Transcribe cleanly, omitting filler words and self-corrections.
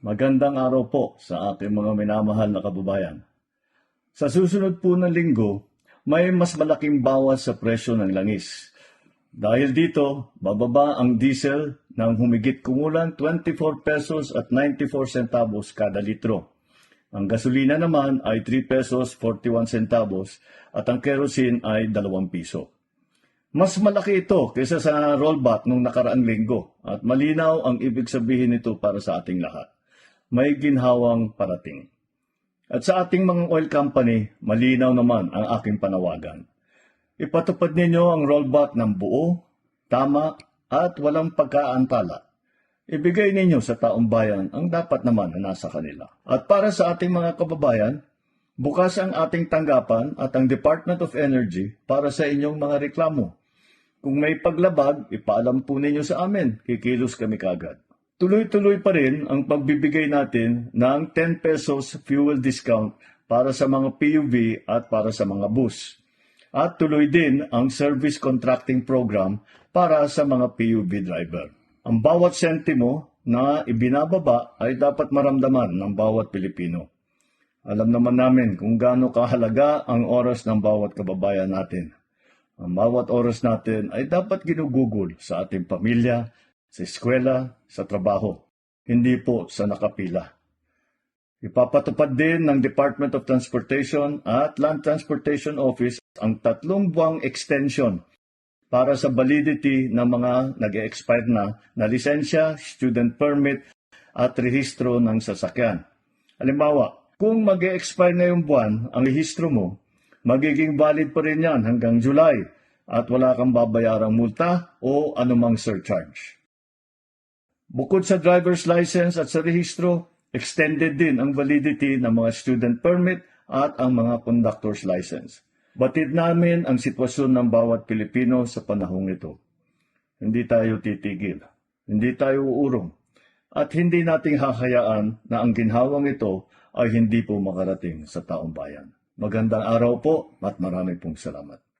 Magandang araw po sa ating mga minamahal na kababayan. Sa susunod po na linggo, may mas malaking bawas sa presyo ng langis. Dahil dito, bababa ang diesel ng humigit kumulang 24 pesos at 94 centavos kada litro. Ang gasolina naman ay 3 pesos 41 centavos at ang kerosene ay 2 piso. Mas malaki ito kaysa sa rollback nung nakaraang linggo at malinaw ang ibig sabihin nito para sa ating lahat. May ginhawang parating. At sa ating mga oil company, malinaw naman ang aking panawagan. Ipatupad ninyo ang rollback ng buo, tama at walang pagkaantala. Ibigay ninyo sa taong bayan ang dapat naman na nasa kanila. At para sa ating mga kababayan, bukas ang ating tanggapan at ang Department of Energy para sa inyong mga reklamo. Kung may paglabag, ipaalam po ninyo sa amin, kikilos kami kaagad. Tuloy-tuloy pa rin ang pagbibigay natin ng 10 pesos fuel discount para sa mga PUV at para sa mga bus. At tuloy din ang service contracting program para sa mga PUV driver. Ang bawat sentimo na ibinababa ay dapat maramdaman ng bawat Pilipino. Alam naman namin kung gaano kahalaga ang oras ng bawat kababayan natin. Ang bawat oras natin ay dapat ginugugol sa ating pamilya, sa eskwela, sa trabaho, hindi po sa nakapila. Ipapatupad din ng Department of Transportation at Land Transportation Office ang 3 buwang extension para sa validity ng mga nag-expire na lisensya, student permit at rehistro ng sasakyan. Halimbawa, kung mag-expire na yung buwan ang rehistro mo, magiging valid pa rin yan hanggang July at wala kang babayarang multa o anumang surcharge. Bukod sa driver's license at sa rehistro, extended din ang validity ng mga student permit at ang mga conductor's license. Batid namin ang sitwasyon ng bawat Pilipino sa panahong ito. Hindi tayo titigil, hindi tayo uurong, at hindi nating hahayaan na ang ginhawang ito ay hindi po makarating sa taong bayan. Magandang araw po at marami pong salamat.